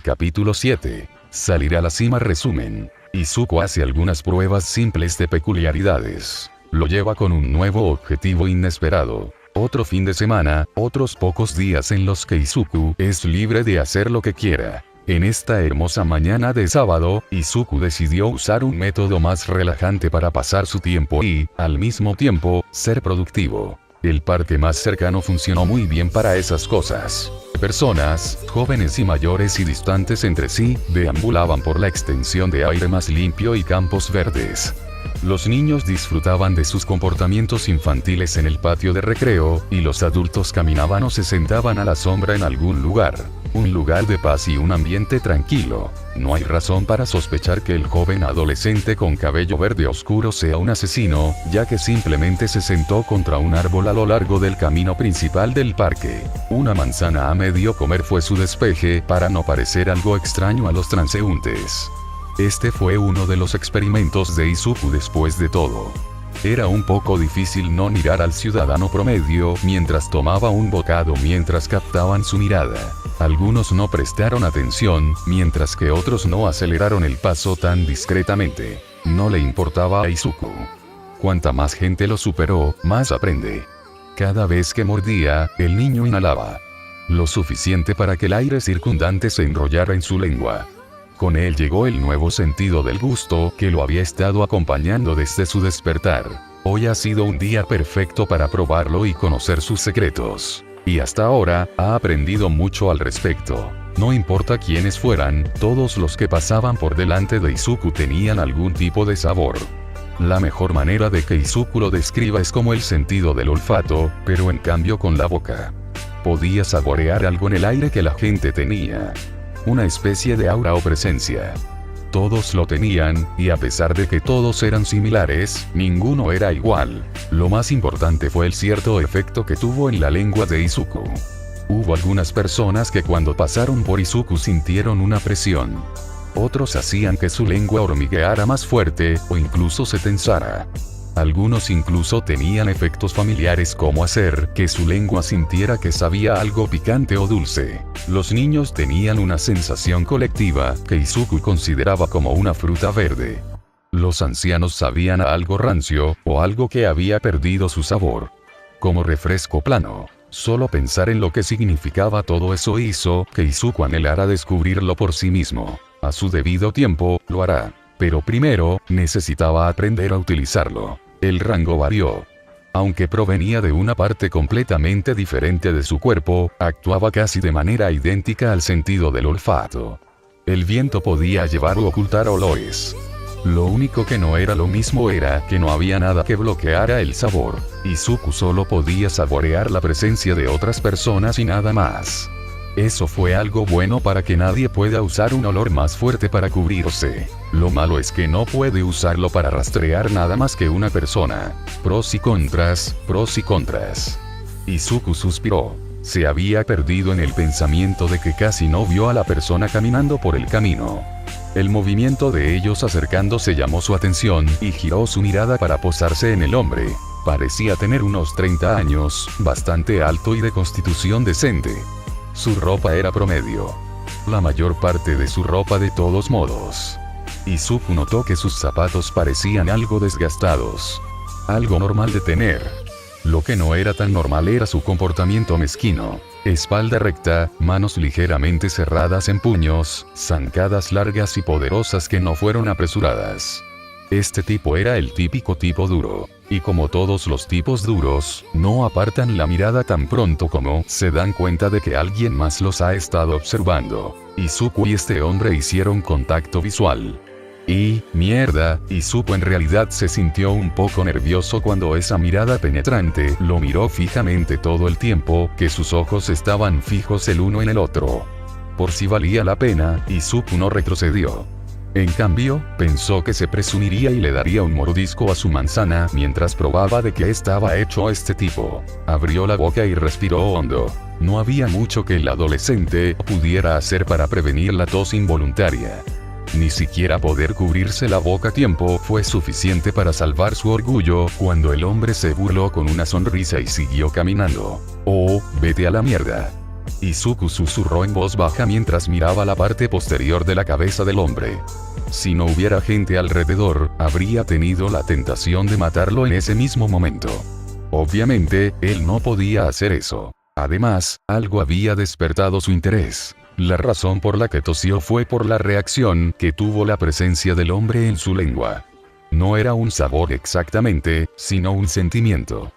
Capítulo 7. Salir a la cima. Resumen. Izuku hace algunas pruebas simples de peculiaridades. Lo lleva con un nuevo objetivo inesperado. Otro fin de semana, otros pocos días en los que Izuku es libre de hacer lo que quiera. En esta hermosa mañana de sábado, Izuku decidió usar un método más relajante para pasar su tiempo y, al mismo tiempo, ser productivo. El parque más cercano funcionó muy bien para esas cosas. Personas, jóvenes y mayores y distantes entre sí, deambulaban por la extensión de aire más limpio y campos verdes. Los niños disfrutaban de sus comportamientos infantiles en el patio de recreo, y los adultos caminaban o se sentaban a la sombra en algún lugar. Un lugar de paz y un ambiente tranquilo. No hay razón para sospechar que el joven adolescente con cabello verde oscuro sea un asesino, ya que simplemente se sentó contra un árbol a lo largo del camino principal del parque. Una manzana a medio comer fue su despeje, para no parecer algo extraño a los transeúntes. Este fue uno de los experimentos de Izuku después de todo. Era un poco difícil no mirar al ciudadano promedio mientras tomaba un bocado mientras captaban su mirada. Algunos no prestaron atención, mientras que otros no aceleraron el paso tan discretamente. No le importaba a Izuku. Cuanta más gente lo superó, más aprende. Cada vez que mordía, el niño inhalaba lo suficiente para que el aire circundante se enrollara en su lengua. Con él llegó el nuevo sentido del gusto que lo había estado acompañando desde su despertar. Hoy ha sido un día perfecto para probarlo y conocer sus secretos. Y hasta ahora, ha aprendido mucho al respecto. No importa quiénes fueran, todos los que pasaban por delante de Izuku tenían algún tipo de sabor. La mejor manera de que Izuku lo describa es como el sentido del olfato, pero en cambio con la boca. Podía saborear algo en el aire que la gente tenía. Una especie de aura o presencia. Todos lo tenían, y a pesar de que todos eran similares, ninguno era igual. Lo más importante fue el cierto efecto que tuvo en la lengua de Izuku. Hubo algunas personas que cuando pasaron por Izuku sintieron una presión. Otros hacían que su lengua hormigueara más fuerte, o incluso se tensara. Algunos incluso tenían efectos familiares como hacer que su lengua sintiera que sabía algo picante o dulce. Los niños tenían una sensación colectiva que Izuku consideraba como una fruta verde. Los ancianos sabían a algo rancio, o algo que había perdido su sabor. Como refresco plano. Solo pensar en lo que significaba todo eso hizo que Izuku anhelara descubrirlo por sí mismo. A su debido tiempo, lo hará. Pero primero, necesitaba aprender a utilizarlo. El rango varió. Aunque provenía de una parte completamente diferente de su cuerpo, actuaba casi de manera idéntica al sentido del olfato. El viento podía llevar o ocultar olores. Lo único que no era lo mismo era que no había nada que bloqueara el sabor. Izuku solo podía saborear la presencia de otras personas y nada más. Eso fue algo bueno para que nadie pueda usar un olor más fuerte para cubrirse. Lo malo es que no puede usarlo para rastrear nada más que una persona. Pros y contras, pros y contras. Izuku suspiró. Se había perdido en el pensamiento de que casi no vio a la persona caminando por el camino. El movimiento de ellos acercándose llamó su atención y giró su mirada para posarse en el hombre. Parecía tener unos 30 años, bastante alto y de constitución decente. Su ropa era promedio. La mayor parte de su ropa de todos modos. Izuku notó que sus zapatos parecían algo desgastados. Algo normal de tener. Lo que no era tan normal era su comportamiento mezquino. Espalda recta, manos ligeramente cerradas en puños, zancadas largas y poderosas que no fueron apresuradas. Este tipo era el típico tipo duro. Y como todos los tipos duros, no apartan la mirada tan pronto como se dan cuenta de que alguien más los ha estado observando. Izuku y este hombre hicieron contacto visual. Y, mierda, Izuku en realidad se sintió un poco nervioso cuando esa mirada penetrante lo miró fijamente todo el tiempo que sus ojos estaban fijos el uno en el otro. Por si valía la pena, Izuku no retrocedió. En cambio, pensó que se presumiría y le daría un mordisco a su manzana mientras probaba de qué estaba hecho este tipo. Abrió la boca y respiró hondo. No había mucho que el adolescente pudiera hacer para prevenir la tos involuntaria. Ni siquiera poder cubrirse la boca a tiempo fue suficiente para salvar su orgullo cuando el hombre se burló con una sonrisa y siguió caminando. Oh, vete a la mierda. Izuku susurró en voz baja mientras miraba la parte posterior de la cabeza del hombre. Si no hubiera gente alrededor, habría tenido la tentación de matarlo en ese mismo momento. Obviamente, él no podía hacer eso. Además, algo había despertado su interés. La razón por la que tosió fue por la reacción que tuvo la presencia del hombre en su lengua. No era un sabor exactamente, sino un sentimiento.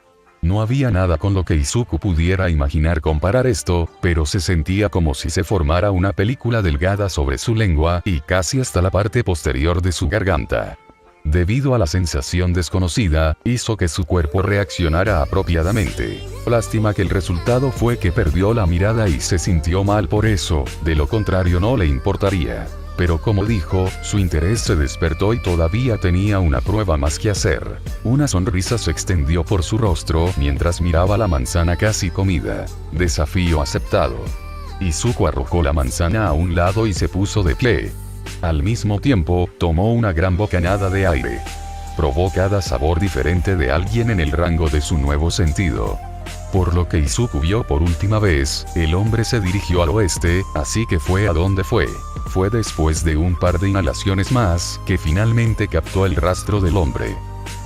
No había nada con lo que Izuku pudiera imaginar comparar esto, pero se sentía como si se formara una película delgada sobre su lengua y casi hasta la parte posterior de su garganta. Debido a la sensación desconocida, hizo que su cuerpo reaccionara apropiadamente. Lástima que el resultado fue que perdió la mirada y se sintió mal por eso, de lo contrario no le importaría. Pero como dijo, su interés se despertó y todavía tenía una prueba más que hacer. Una sonrisa se extendió por su rostro mientras miraba la manzana casi comida. Desafío aceptado. Izuku arrojó la manzana a un lado y se puso de pie. Al mismo tiempo, tomó una gran bocanada de aire. Probó cada sabor diferente de alguien en el rango de su nuevo sentido. Por lo que Izuku vio por última vez, el hombre se dirigió al oeste, así que fue a donde fue. Fue después de un par de inhalaciones más, que finalmente captó el rastro del hombre.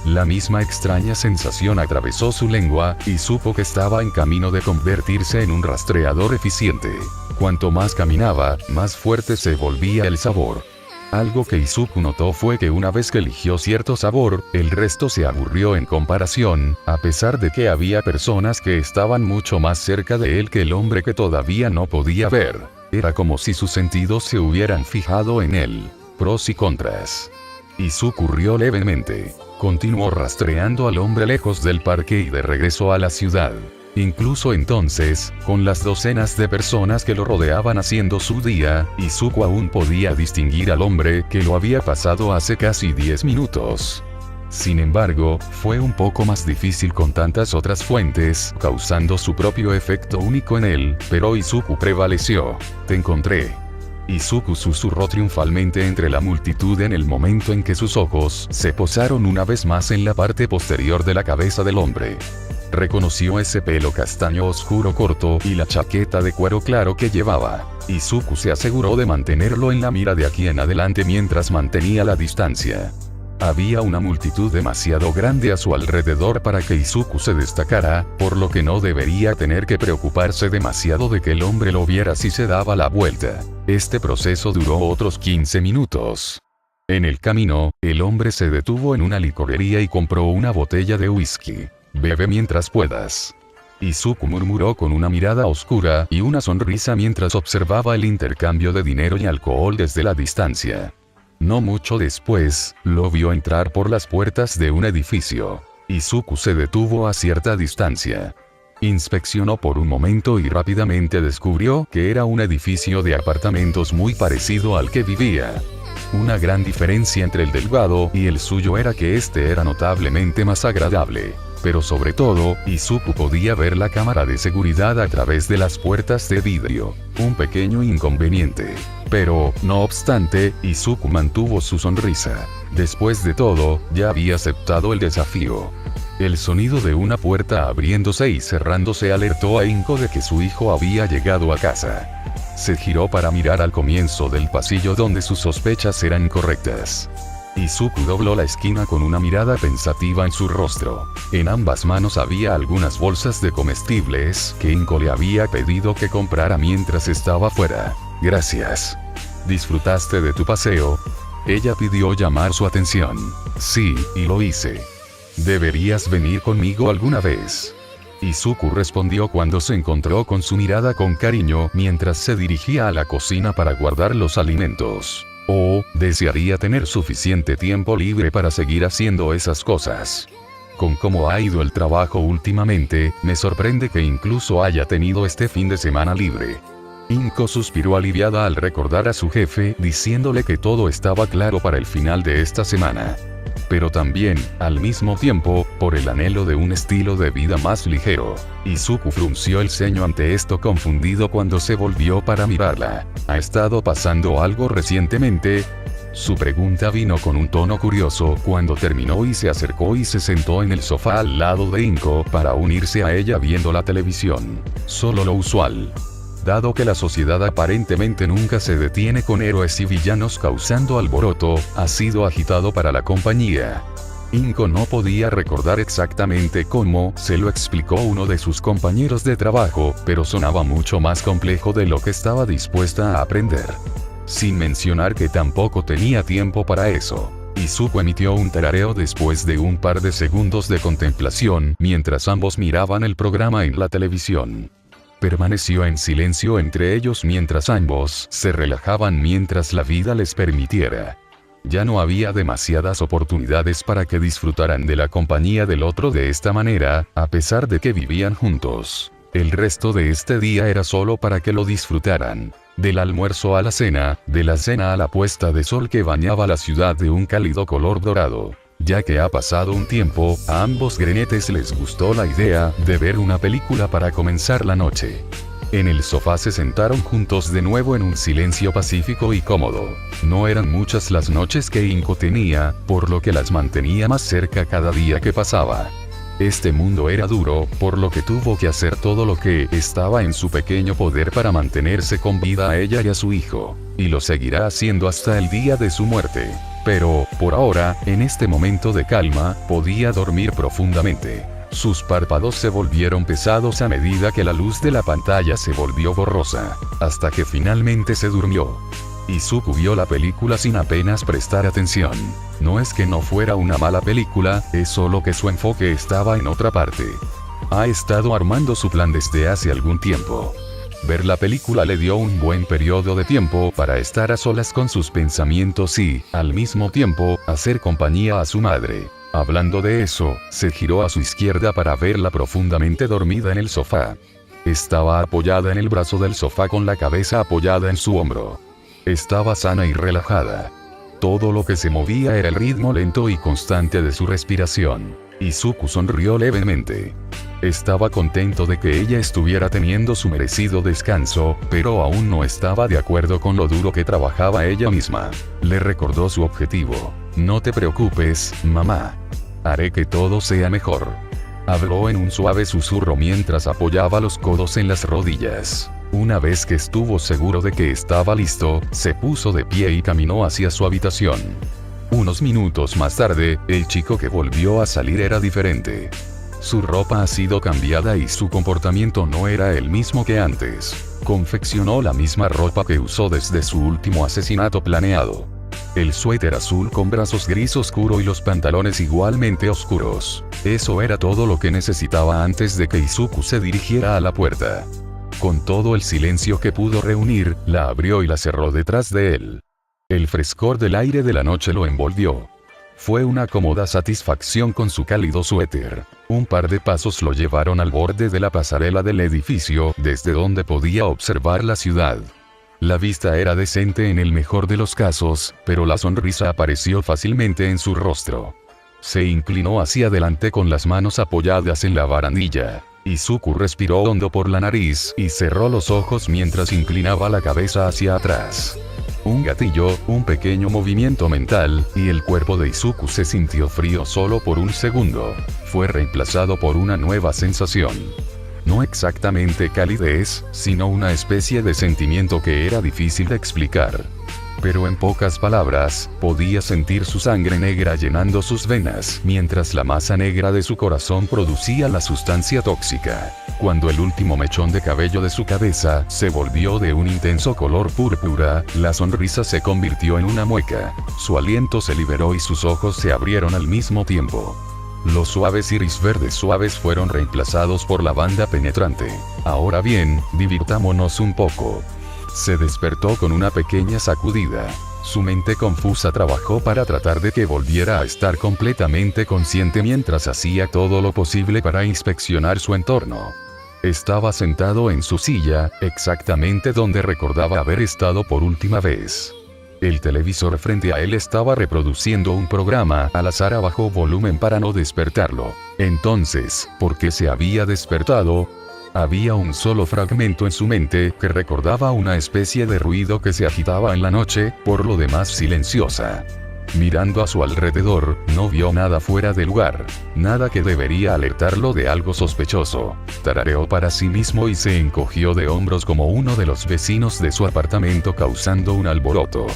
La misma extraña sensación atravesó su lengua, y supo que estaba en camino de convertirse en un rastreador eficiente. Cuanto más caminaba, más fuerte se volvía el sabor. Algo que Izuku notó fue que una vez que eligió cierto sabor, el resto se aburrió en comparación, a pesar de que había personas que estaban mucho más cerca de él que el hombre que todavía no podía ver. Era como si sus sentidos se hubieran fijado en él. Pros y contras. Izuku rió levemente. Continuó rastreando al hombre lejos del parque y de regreso a la ciudad. Incluso entonces, con las docenas de personas que lo rodeaban haciendo su día, Izuku aún podía distinguir al hombre que lo había pasado hace casi 10 minutos. Sin embargo, fue un poco más difícil con tantas otras fuentes, causando su propio efecto único en él, pero Izuku prevaleció. Te encontré. Izuku susurró triunfalmente entre la multitud en el momento en que sus ojos se posaron una vez más en la parte posterior de la cabeza del hombre. Reconoció ese pelo castaño oscuro corto y la chaqueta de cuero claro que llevaba. Izuku se aseguró de mantenerlo en la mira de aquí en adelante mientras mantenía la distancia. Había una multitud demasiado grande a su alrededor para que Izuku se destacara, por lo que no debería tener que preocuparse demasiado de que el hombre lo viera si se daba la vuelta. Este proceso duró otros 15 minutos. En el camino, el hombre se detuvo en una licorería y compró una botella de whisky. Bebe mientras puedas. Izuku murmuró con una mirada oscura y una sonrisa mientras observaba el intercambio de dinero y alcohol desde la distancia. No mucho después, lo vio entrar por las puertas de un edificio. Izuku se detuvo a cierta distancia. Inspeccionó por un momento y rápidamente descubrió que era un edificio de apartamentos muy parecido al que vivía. Una gran diferencia entre el del vado y el suyo era que este era notablemente más agradable. Pero sobre todo, Izuku podía ver la cámara de seguridad a través de las puertas de vidrio. Un pequeño inconveniente. Pero, no obstante, Izuku mantuvo su sonrisa. Después de todo, ya había aceptado el desafío. El sonido de una puerta abriéndose y cerrándose alertó a Inko de que su hijo había llegado a casa. Se giró para mirar al comienzo del pasillo donde sus sospechas eran correctas. Izuku dobló la esquina con una mirada pensativa en su rostro. En ambas manos había algunas bolsas de comestibles que Inko le había pedido que comprara mientras estaba fuera. Gracias. ¿Disfrutaste de tu paseo? Ella pidió llamar su atención. Sí, y lo hice. ¿Deberías venir conmigo alguna vez? Izuku respondió cuando se encontró con su mirada con cariño mientras se dirigía a la cocina para guardar los alimentos. Oh, desearía tener suficiente tiempo libre para seguir haciendo esas cosas. Con cómo ha ido el trabajo últimamente, me sorprende que incluso haya tenido este fin de semana libre. Inko suspiró aliviada al recordar a su jefe, diciéndole que todo estaba claro para el final de esta semana. Pero también, al mismo tiempo, por el anhelo de un estilo de vida más ligero. Izuku frunció el ceño ante esto confundido cuando se volvió para mirarla. ¿Ha estado pasando algo recientemente? Su pregunta vino con un tono curioso cuando terminó y se acercó y se sentó en el sofá al lado de Inko para unirse a ella viendo la televisión. Solo lo usual. Dado que la sociedad aparentemente nunca se detiene con héroes y villanos causando alboroto, ha sido agitado para la compañía. Inko no podía recordar exactamente cómo, se lo explicó uno de sus compañeros de trabajo, pero sonaba mucho más complejo de lo que estaba dispuesta a aprender. Sin mencionar que tampoco tenía tiempo para eso. Izuku emitió un tarareo después de un par de segundos de contemplación, mientras ambos miraban el programa en la televisión. Permaneció en silencio entre ellos mientras ambos se relajaban mientras la vida les permitiera. Ya no había demasiadas oportunidades para que disfrutaran de la compañía del otro de esta manera, a pesar de que vivían juntos. El resto de este día era solo para que lo disfrutaran. Del almuerzo a la cena, de la cena a la puesta de sol que bañaba la ciudad de un cálido color dorado. Ya que ha pasado un tiempo, a ambos grenetes les gustó la idea de ver una película para comenzar la noche. En el sofá se sentaron juntos de nuevo en un silencio pacífico y cómodo. No eran muchas las noches que Inko tenía, por lo que las mantenía más cerca cada día que pasaba. Este mundo era duro, por lo que tuvo que hacer todo lo que estaba en su pequeño poder para mantenerse con vida a ella y a su hijo. Y lo seguirá haciendo hasta el día de su muerte. Pero, por ahora, en este momento de calma, podía dormir profundamente. Sus párpados se volvieron pesados a medida que la luz de la pantalla se volvió borrosa, hasta que finalmente se durmió. Izuku vio la película sin apenas prestar atención. No es que no fuera una mala película, es solo que su enfoque estaba en otra parte. Ha estado armando su plan desde hace algún tiempo. Ver la película le dio un buen periodo de tiempo para estar a solas con sus pensamientos y, al mismo tiempo, hacer compañía a su madre. Hablando de eso, se giró a su izquierda para verla profundamente dormida en el sofá. Estaba apoyada en el brazo del sofá con la cabeza apoyada en su hombro. Estaba sana y relajada. Todo lo que se movía era el ritmo lento y constante de su respiración. Izuku sonrió levemente. Estaba contento de que ella estuviera teniendo su merecido descanso, pero aún no estaba de acuerdo con lo duro que trabajaba ella misma. Le recordó su objetivo. No te preocupes, mamá. Haré que todo sea mejor. Habló en un suave susurro mientras apoyaba los codos en las rodillas. Una vez que estuvo seguro de que estaba listo, se puso de pie y caminó hacia su habitación. Unos minutos más tarde, el chico que volvió a salir era diferente. Su ropa ha sido cambiada y su comportamiento no era el mismo que antes. Confeccionó la misma ropa que usó desde su último asesinato planeado. El suéter azul con brazos gris oscuro y los pantalones igualmente oscuros. Eso era todo lo que necesitaba antes de que Izuku se dirigiera a la puerta. Con todo el silencio que pudo reunir, la abrió y la cerró detrás de él. El frescor del aire de la noche lo envolvió. Fue una cómoda satisfacción con su cálido suéter. Un par de pasos lo llevaron al borde de la pasarela del edificio, desde donde podía observar la ciudad. La vista era decente en el mejor de los casos, pero la sonrisa apareció fácilmente en su rostro. Se inclinó hacia adelante con las manos apoyadas en la barandilla. Izuku respiró hondo por la nariz y cerró los ojos mientras inclinaba la cabeza hacia atrás. Un gatillo, un pequeño movimiento mental, y el cuerpo de Izuku se sintió frío solo por un segundo. Fue reemplazado por una nueva sensación. No exactamente calidez, sino una especie de sentimiento que era difícil de explicar. Pero en pocas palabras, podía sentir su sangre negra llenando sus venas, mientras la masa negra de su corazón producía la sustancia tóxica. Cuando el último mechón de cabello de su cabeza se volvió de un intenso color púrpura, la sonrisa se convirtió en una mueca. Su aliento se liberó y sus ojos se abrieron al mismo tiempo. Los suaves iris verdes suaves fueron reemplazados por la banda penetrante. Ahora bien, divirtámonos un poco. Se despertó con una pequeña sacudida. Su mente confusa trabajó para tratar de que volviera a estar completamente consciente mientras hacía todo lo posible para inspeccionar su entorno. Estaba sentado en su silla, exactamente donde recordaba haber estado por última vez. El televisor frente a él estaba reproduciendo un programa al azar a bajo volumen para no despertarlo. Entonces, ¿por qué se había despertado? Había un solo fragmento en su mente que recordaba una especie de ruido que se agitaba en la noche, por lo demás silenciosa. Mirando a su alrededor, no vio nada fuera de lugar, nada que debería alertarlo de algo sospechoso. Tarareó para sí mismo y se encogió de hombros como uno de los vecinos de su apartamento causando un alboroto.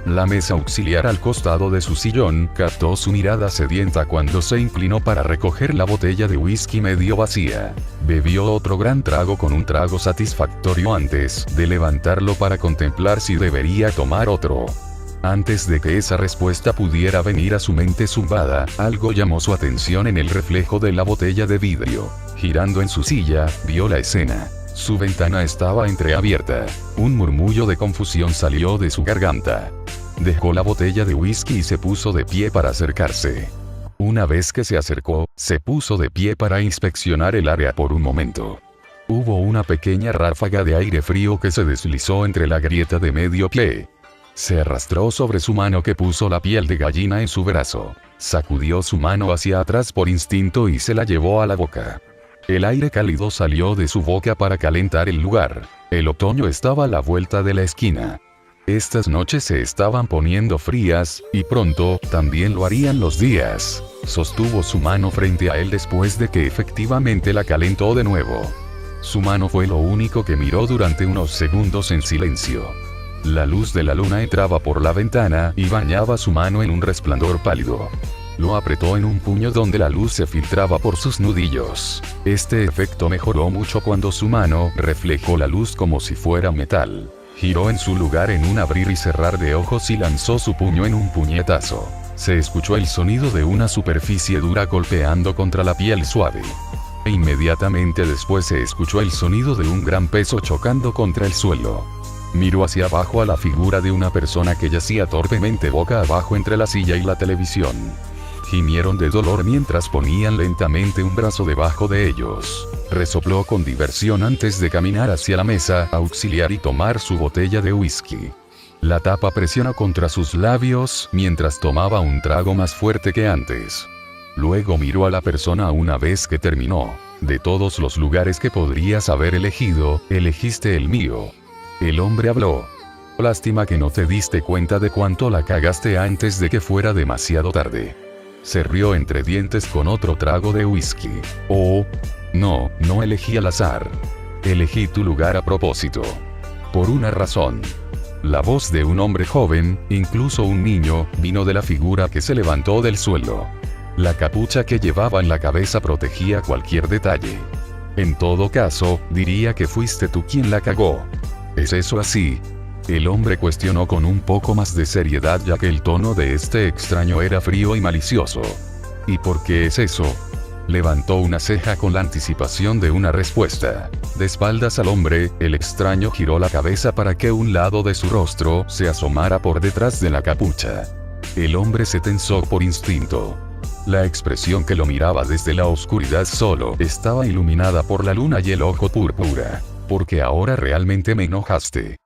La mesa auxiliar al costado de su sillón captó su mirada sedienta cuando se inclinó para recoger la botella de whisky medio vacía. Bebió otro gran trago con un trago satisfactorio antes de levantarlo para contemplar si debería tomar otro. Antes de que esa respuesta pudiera venir a su mente zumbada, algo llamó su atención en el reflejo de la botella de vidrio. Girando en su silla, vio la escena. Su ventana estaba entreabierta. Un murmullo de confusión salió de su garganta. Dejó la botella de whisky y se puso de pie para acercarse. Una vez que se acercó, se puso de pie para inspeccionar el área por un momento. Hubo una pequeña ráfaga de aire frío que se deslizó entre la grieta de medio pie. Se arrastró sobre su mano que puso la piel de gallina en su brazo. Sacudió su mano hacia atrás por instinto y se la llevó a la boca. El aire cálido salió de su boca para calentar el lugar. El otoño estaba a la vuelta de la esquina. Estas noches se estaban poniendo frías, y pronto, también lo harían los días. Sostuvo su mano frente a él después de que efectivamente la calentó de nuevo. Su mano fue lo único que miró durante unos segundos en silencio. La luz de la luna entraba por la ventana y bañaba su mano en un resplandor pálido. Lo apretó en un puño donde la luz se filtraba por sus nudillos. Este efecto mejoró mucho cuando su mano reflejó la luz como si fuera metal. Giró en su lugar en un abrir y cerrar de ojos y lanzó su puño en un puñetazo. Se escuchó el sonido de una superficie dura golpeando contra la piel suave. E inmediatamente después se escuchó el sonido de un gran peso chocando contra el suelo. Miró hacia abajo a la figura de una persona que yacía torpemente boca abajo entre la silla y la televisión. Gimieron de dolor mientras ponían lentamente un brazo debajo de ellos. Resopló con diversión antes de caminar hacia la mesa auxiliar y tomar su botella de whisky. La tapa presionó contra sus labios mientras tomaba un trago más fuerte que antes. Luego miró a la persona una vez que terminó. De todos los lugares que podrías haber elegido, elegiste el mío. El hombre habló. Lástima que no te diste cuenta de cuánto la cagaste antes de que fuera demasiado tarde. Se rió entre dientes con otro trago de whisky. Oh, no elegí al azar. Elegí tu lugar a propósito. Por una razón. La voz de un hombre joven, incluso un niño, vino de la figura que se levantó del suelo. La capucha que llevaba en la cabeza protegía cualquier detalle. En todo caso, diría que fuiste tú quien la cagó. ¿Es eso así? El hombre cuestionó con un poco más de seriedad ya que el tono de este extraño era frío y malicioso. ¿Y por qué es eso? Levantó una ceja con la anticipación de una respuesta. De espaldas al hombre, el extraño giró la cabeza para que un lado de su rostro se asomara por detrás de la capucha. El hombre se tensó por instinto. La expresión que lo miraba desde la oscuridad solo estaba iluminada por la luna y el ojo púrpura. Porque ahora realmente me enojaste.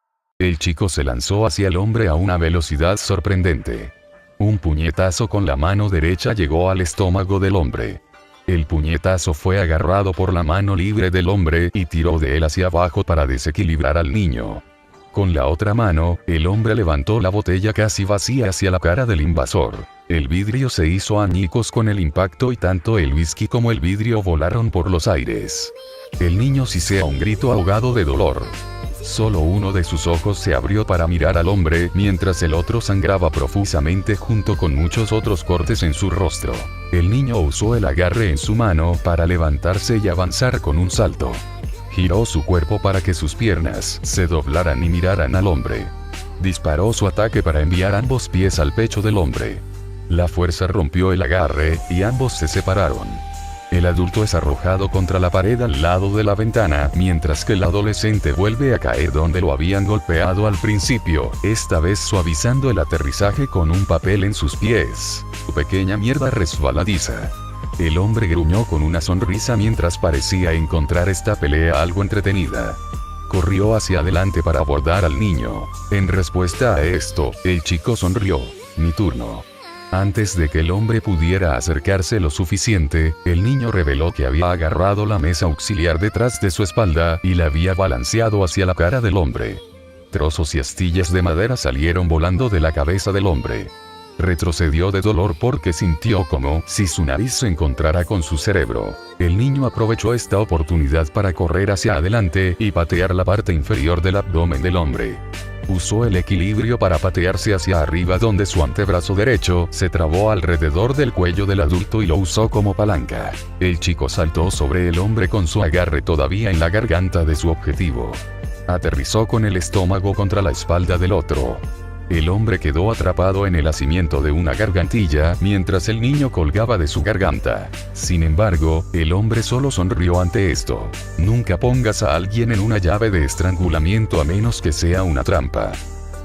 El chico se lanzó hacia el hombre a una velocidad sorprendente. Un puñetazo con la mano derecha llegó al estómago del hombre. El puñetazo fue agarrado por la mano libre del hombre y tiró de él hacia abajo para desequilibrar al niño. Con la otra mano, el hombre levantó la botella casi vacía hacia la cara del invasor. El vidrio se hizo añicos con el impacto y tanto el whisky como el vidrio volaron por los aires. El niño sisea un grito ahogado de dolor. Solo uno de sus ojos se abrió para mirar al hombre mientras el otro sangraba profusamente junto con muchos otros cortes en su rostro. El niño usó el agarre en su mano para levantarse y avanzar con un salto. Giró su cuerpo para que sus piernas se doblaran y miraran al hombre. Disparó su ataque para enviar ambos pies al pecho del hombre. La fuerza rompió el agarre y ambos se separaron. El adulto es arrojado contra la pared al lado de la ventana, mientras que el adolescente vuelve a caer donde lo habían golpeado al principio, esta vez suavizando el aterrizaje con un papel en sus pies. Su pequeña mierda resbaladiza. El hombre gruñó con una sonrisa mientras parecía encontrar esta pelea algo entretenida. Corrió hacia adelante para abordar al niño. En respuesta a esto, el chico sonrió. Mi turno. Antes de que el hombre pudiera acercarse lo suficiente, el niño reveló que había agarrado la mesa auxiliar detrás de su espalda y la había balanceado hacia la cara del hombre. Trozos y astillas de madera salieron volando de la cabeza del hombre. Retrocedió de dolor porque sintió como si su nariz se encontrara con su cerebro. El niño aprovechó esta oportunidad para correr hacia adelante y patear la parte inferior del abdomen del hombre. Usó el equilibrio para patearse hacia arriba donde su antebrazo derecho se trabó alrededor del cuello del adulto y lo usó como palanca. El chico saltó sobre el hombre con su agarre todavía en la garganta de su objetivo. Aterrizó con el estómago contra la espalda del otro. El hombre quedó atrapado en el hacimiento de una gargantilla mientras el niño colgaba de su garganta. Sin embargo, el hombre solo sonrió ante esto. Nunca pongas a alguien en una llave de estrangulamiento a menos que sea una trampa.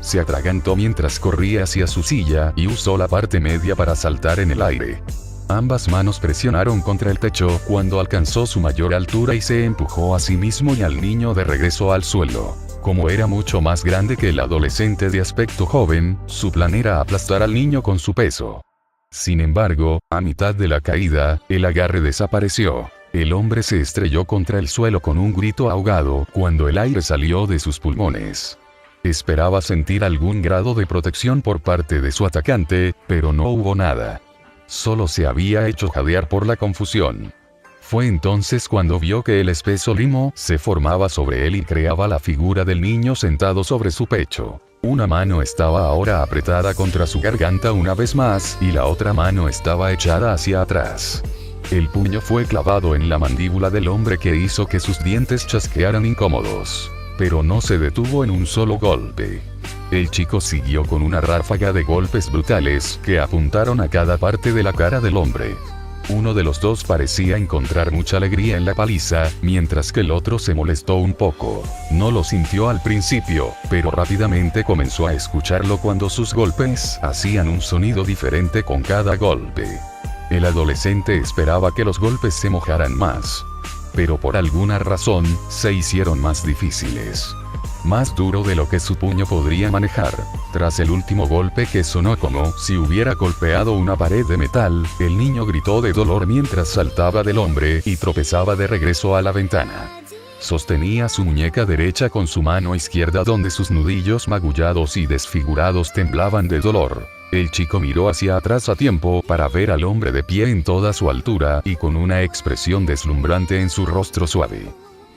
Se atragantó mientras corría hacia su silla y usó la parte media para saltar en el aire. Ambas manos presionaron contra el techo cuando alcanzó su mayor altura y se empujó a sí mismo y al niño de regreso al suelo. Como era mucho más grande que el adolescente de aspecto joven, su plan era aplastar al niño con su peso. Sin embargo, a mitad de la caída, el agarre desapareció. El hombre se estrelló contra el suelo con un grito ahogado cuando el aire salió de sus pulmones. Esperaba sentir algún grado de protección por parte de su atacante, pero no hubo nada. Solo se había hecho jadear por la confusión. Fue entonces cuando vio que el espeso limo se formaba sobre él y creaba la figura del niño sentado sobre su pecho. Una mano estaba ahora apretada contra su garganta una vez más y la otra mano estaba echada hacia atrás. El puño fue clavado en la mandíbula del hombre que hizo que sus dientes chasquearan incómodos. Pero no se detuvo en un solo golpe. El chico siguió con una ráfaga de golpes brutales que apuntaron a cada parte de la cara del hombre. Uno de los dos parecía encontrar mucha alegría en la paliza, mientras que el otro se molestó un poco. No lo sintió al principio, pero rápidamente comenzó a escucharlo cuando sus golpes hacían un sonido diferente con cada golpe. El adolescente esperaba que los golpes se mojaran más. Pero por alguna razón, se hicieron más difíciles. Más duro de lo que su puño podría manejar. Tras el último golpe que sonó como si hubiera golpeado una pared de metal, el niño gritó de dolor mientras saltaba del hombre y tropezaba de regreso a la ventana. Sostenía su muñeca derecha con su mano izquierda donde sus nudillos magullados y desfigurados temblaban de dolor. El chico miró hacia atrás a tiempo para ver al hombre de pie en toda su altura y con una expresión deslumbrante en su rostro suave.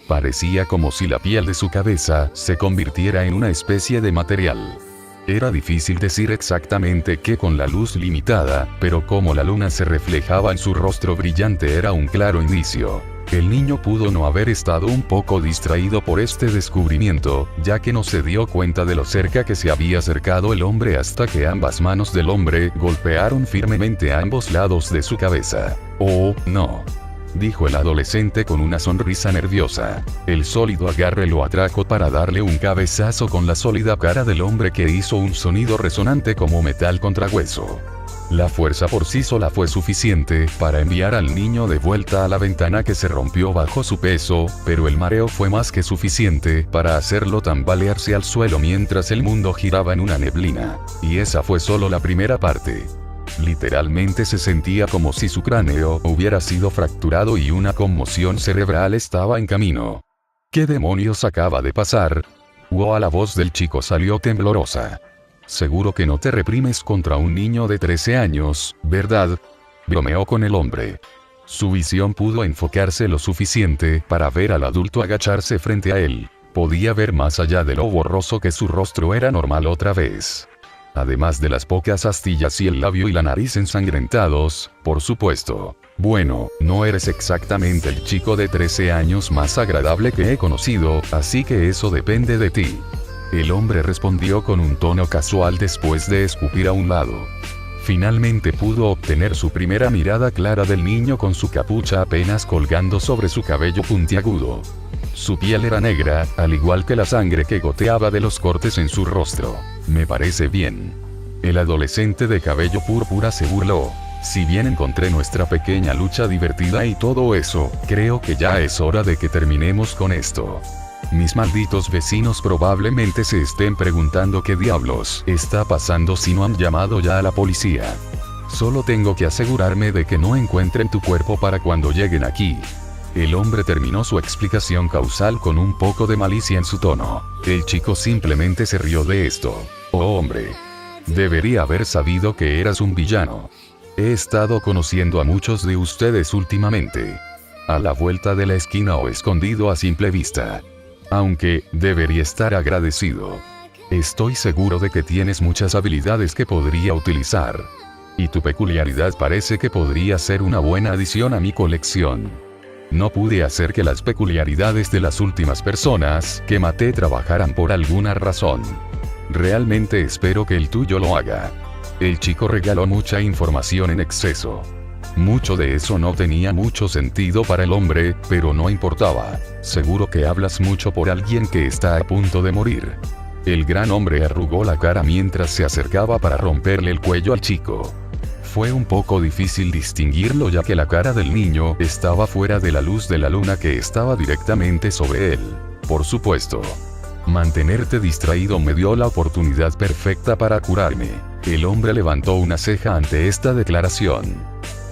Parecía como si la piel de su cabeza se convirtiera en una especie de material. Era difícil decir exactamente qué con la luz limitada, pero como la luna se reflejaba en su rostro brillante era un claro indicio. El niño pudo no haber estado un poco distraído por este descubrimiento, ya que no se dio cuenta de lo cerca que se había acercado el hombre hasta que ambas manos del hombre golpearon firmemente a ambos lados de su cabeza. «Oh, no», dijo el adolescente con una sonrisa nerviosa. El sólido agarre lo atrajo para darle un cabezazo con la sólida cara del hombre que hizo un sonido resonante como metal contra hueso. La fuerza por sí sola fue suficiente para enviar al niño de vuelta a la ventana que se rompió bajo su peso, pero el mareo fue más que suficiente para hacerlo tambalearse al suelo mientras el mundo giraba en una neblina. Y esa fue solo la primera parte. Literalmente se sentía como si su cráneo hubiera sido fracturado y una conmoción cerebral estaba en camino. ¿Qué demonios acaba de pasar? La voz del chico salió temblorosa. Seguro que no te reprimes contra un niño de 13 años, ¿verdad? Bromeó con el hombre. Su visión pudo enfocarse lo suficiente para ver al adulto agacharse frente a él. Podía ver más allá de lo borroso que su rostro era normal otra vez. Además de las pocas astillas y el labio y la nariz ensangrentados, por supuesto. Bueno, no eres exactamente el chico de 13 años más agradable que he conocido, así que eso depende de ti. El hombre respondió con un tono casual después de escupir a un lado. Finalmente pudo obtener su primera mirada clara del niño con su capucha apenas colgando sobre su cabello puntiagudo. Su piel era negra, al igual que la sangre que goteaba de los cortes en su rostro. Me parece bien. El adolescente de cabello púrpura se burló. Si bien encontré nuestra pequeña lucha divertida y todo eso, creo que ya es hora de que terminemos con esto. Mis malditos vecinos probablemente se estén preguntando qué diablos está pasando si no han llamado ya a la policía. Solo tengo que asegurarme de que no encuentren tu cuerpo para cuando lleguen aquí. El hombre terminó su explicación causal con un poco de malicia en su tono. El chico simplemente se rió de esto. Oh hombre. Debería haber sabido que eras un villano. He estado conociendo a muchos de ustedes últimamente. A la vuelta de la esquina o escondido a simple vista. Aunque, debería estar agradecido. Estoy seguro de que tienes muchas habilidades que podría utilizar. Y tu peculiaridad parece que podría ser una buena adición a mi colección. No pude hacer que las peculiaridades de las últimas personas que maté trabajaran por alguna razón. Realmente espero que el tuyo lo haga. El chico regaló mucha información en exceso. Mucho de eso no tenía mucho sentido para el hombre, pero no importaba. Seguro que hablas mucho por alguien que está a punto de morir. El gran hombre arrugó la cara mientras se acercaba para romperle el cuello al chico. Fue un poco difícil distinguirlo ya que la cara del niño estaba fuera de la luz de la luna que estaba directamente sobre él. Por supuesto. Mantenerte distraído me dio la oportunidad perfecta para curarme. El hombre levantó una ceja ante esta declaración.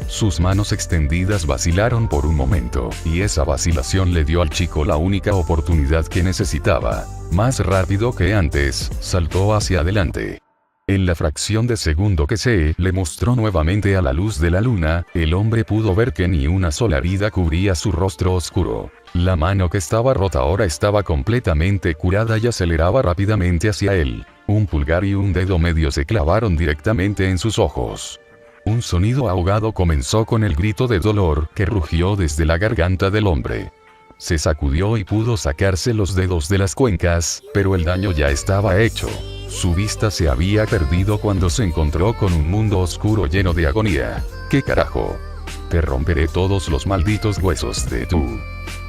Sus manos extendidas vacilaron por un momento, y esa vacilación le dio al chico la única oportunidad que necesitaba. Más rápido que antes, saltó hacia adelante. En la fracción de segundo que se le mostró nuevamente a la luz de la luna, el hombre pudo ver que ni una sola herida cubría su rostro oscuro. La mano que estaba rota ahora estaba completamente curada y aceleraba rápidamente hacia él. Un pulgar y un dedo medio se clavaron directamente en sus ojos. Un sonido ahogado comenzó con el grito de dolor que rugió desde la garganta del hombre. Se sacudió y pudo sacarse los dedos de las cuencas, pero el daño ya estaba hecho. Su vista se había perdido cuando se encontró con un mundo oscuro lleno de agonía. ¿Qué carajo? Te romperé todos los malditos huesos de tu...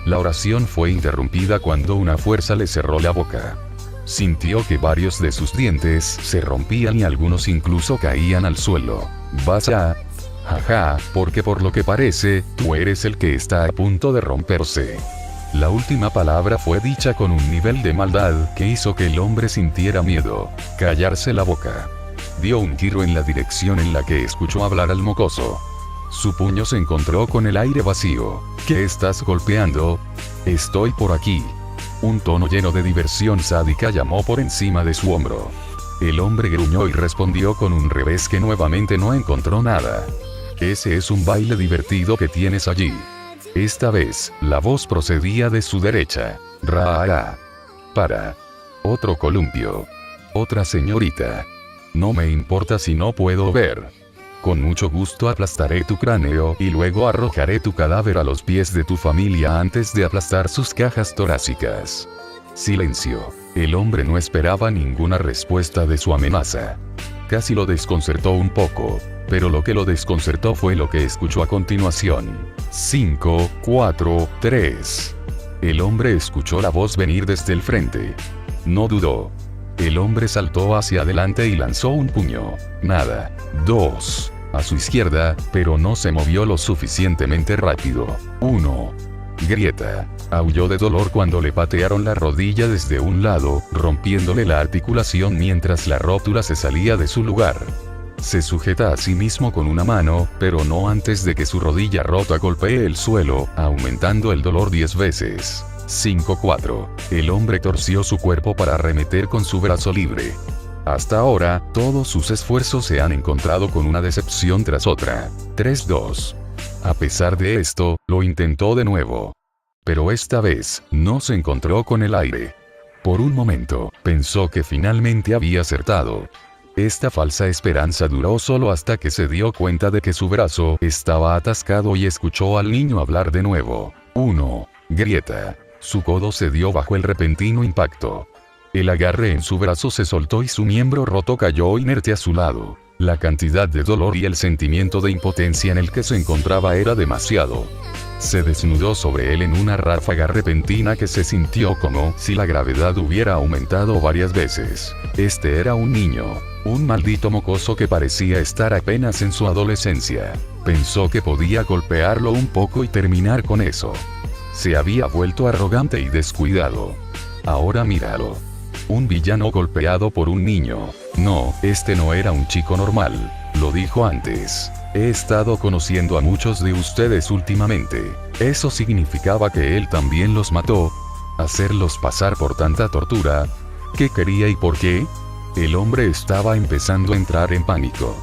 La oración fue interrumpida cuando una fuerza le cerró la boca. Sintió que varios de sus dientes se rompían y algunos incluso caían al suelo. ¿Vas a...? Jaja, porque por lo que parece, tú eres el que está a punto de romperse. La última palabra fue dicha con un nivel de maldad que hizo que el hombre sintiera miedo. Callarse la boca. Dio un giro en la dirección en la que escuchó hablar al mocoso. Su puño se encontró con el aire vacío. ¿Qué estás golpeando? Estoy por aquí. Un tono lleno de diversión sádica llamó por encima de su hombro. El hombre gruñó y respondió con un revés que nuevamente no encontró nada. Ese es un baile divertido que tienes allí. Esta vez, la voz procedía de su derecha. Ra. Para. Otro columpio. Otra señorita. No me importa si no puedo ver. Con mucho gusto aplastaré tu cráneo y luego arrojaré tu cadáver a los pies de tu familia antes de aplastar sus cajas torácicas. Silencio. El hombre no esperaba ninguna respuesta de su amenaza. Casi lo desconcertó un poco, pero lo que lo desconcertó fue lo que escuchó a continuación. 5, 4, 3. El hombre escuchó la voz venir desde el frente. No dudó. El hombre saltó hacia adelante y lanzó un puño. Nada. 2. A su izquierda, pero no se movió lo suficientemente rápido. 1. Grieta. Aulló de dolor cuando le patearon la rodilla desde un lado, rompiéndole la articulación mientras la rótula se salía de su lugar. Se sujeta a sí mismo con una mano, pero no antes de que su rodilla rota golpee el suelo, aumentando el dolor 10 veces. 5-4. El hombre torció su cuerpo para arremeter con su brazo libre. Hasta ahora, todos sus esfuerzos se han encontrado con una decepción tras otra. 3-2. A pesar de esto, lo intentó de nuevo. Pero esta vez, no se encontró con el aire. Por un momento, pensó que finalmente había acertado. Esta falsa esperanza duró solo hasta que se dio cuenta de que su brazo estaba atascado y escuchó al niño hablar de nuevo. 1. Grieta. Su codo cedió bajo el repentino impacto. El agarre en su brazo se soltó y su miembro roto cayó inerte a su lado. La cantidad de dolor y el sentimiento de impotencia en el que se encontraba era demasiado. Se desnudó sobre él en una ráfaga repentina que se sintió como si la gravedad hubiera aumentado varias veces. Este era un niño. Un maldito mocoso que parecía estar apenas en su adolescencia. Pensó que podía golpearlo un poco y terminar con eso. Se había vuelto arrogante y descuidado. Ahora míralo. Un villano golpeado por un niño. No, este no era un chico normal. Lo dijo antes. He estado conociendo a muchos de ustedes últimamente. ¿Eso significaba que él también los mató? ¿Hacerlos pasar por tanta tortura? ¿Qué quería y por qué? El hombre estaba empezando a entrar en pánico.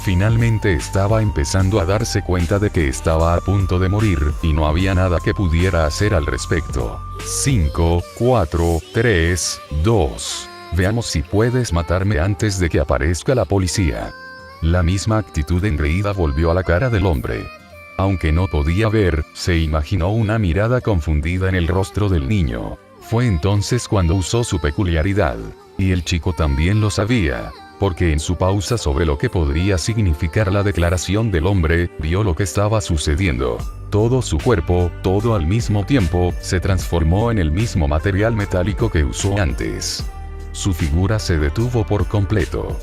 Finalmente estaba empezando a darse cuenta de que estaba a punto de morir, y no había nada que pudiera hacer al respecto. 5, 4, 3, 2. Veamos si puedes matarme antes de que aparezca la policía. La misma actitud engreída volvió a la cara del hombre. Aunque no podía ver, se imaginó una mirada confundida en el rostro del niño. Fue entonces cuando usó su peculiaridad. Y el chico también lo sabía, porque en su pausa sobre lo que podría significar la declaración del hombre, vio lo que estaba sucediendo. Todo su cuerpo, todo al mismo tiempo, se transformó en el mismo material metálico que usó antes. Su figura se detuvo por completo,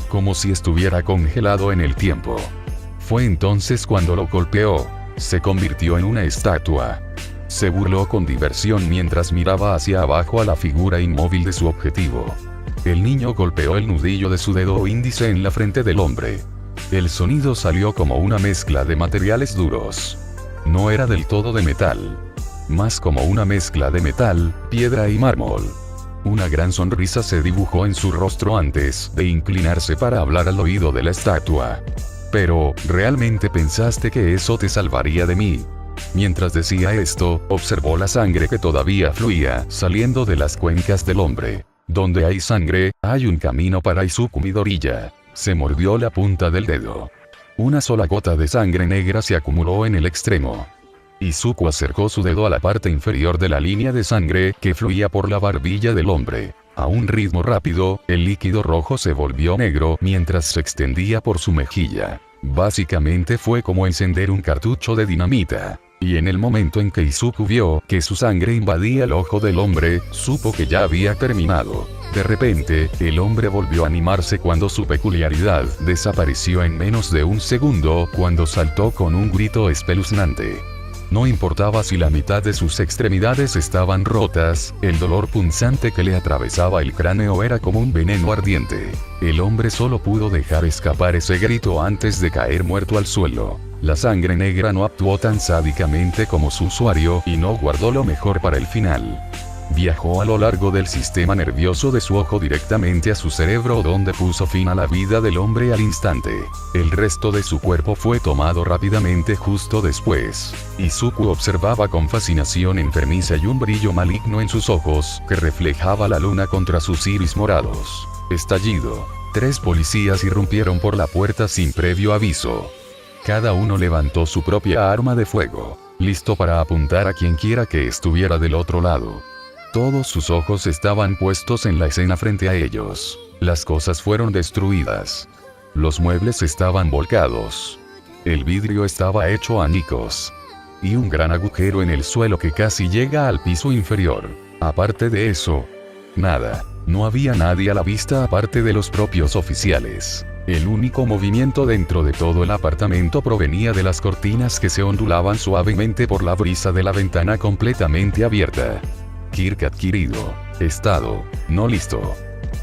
como si estuviera congelado en el tiempo. Fue entonces cuando lo golpeó. Se convirtió en una estatua. Se burló con diversión mientras miraba hacia abajo a la figura inmóvil de su objetivo. El niño golpeó el nudillo de su dedo índice en la frente del hombre. El sonido salió como una mezcla de materiales duros. No era del todo de metal. Más como una mezcla de metal, piedra y mármol. Una gran sonrisa se dibujó en su rostro antes de inclinarse para hablar al oído de la estatua. Pero, ¿realmente pensaste que eso te salvaría de mí? Mientras decía esto, observó la sangre que todavía fluía, saliendo de las cuencas del hombre. Donde hay sangre, hay un camino para Izuku Midoriya. Se mordió la punta del dedo. Una sola gota de sangre negra se acumuló en el extremo. Izuku acercó su dedo a la parte inferior de la línea de sangre que fluía por la barbilla del hombre. A un ritmo rápido, el líquido rojo se volvió negro mientras se extendía por su mejilla. Básicamente fue como encender un cartucho de dinamita. Y en el momento en que Izuku vio que su sangre invadía el ojo del hombre, supo que ya había terminado. De repente, el hombre volvió a animarse cuando su peculiaridad desapareció en menos de un segundo, cuando saltó con un grito espeluznante. No importaba si la mitad de sus extremidades estaban rotas, el dolor punzante que le atravesaba el cráneo era como un veneno ardiente. El hombre solo pudo dejar escapar ese grito antes de caer muerto al suelo. La sangre negra no actuó tan sádicamente como su usuario y no guardó lo mejor para el final. Viajó a lo largo del sistema nervioso de su ojo directamente a su cerebro, donde puso fin a la vida del hombre al instante. El resto de su cuerpo fue tomado rápidamente justo después. Izuku observaba con fascinación enfermiza y un brillo maligno en sus ojos, que reflejaba la luna contra sus iris morados. Estallido. 3 policías irrumpieron por la puerta sin previo aviso. Cada uno levantó su propia arma de fuego, listo para apuntar a quien quiera que estuviera del otro lado. Todos sus ojos estaban puestos en la escena frente a ellos. Las cosas fueron destruidas. Los muebles estaban volcados. El vidrio estaba hecho añicos. Y un gran agujero en el suelo que casi llega al piso inferior. Aparte de eso, nada. No había nadie a la vista aparte de los propios oficiales. El único movimiento dentro de todo el apartamento provenía de las cortinas que se ondulaban suavemente por la brisa de la ventana completamente abierta. Kirk adquirido. Estado: no listo.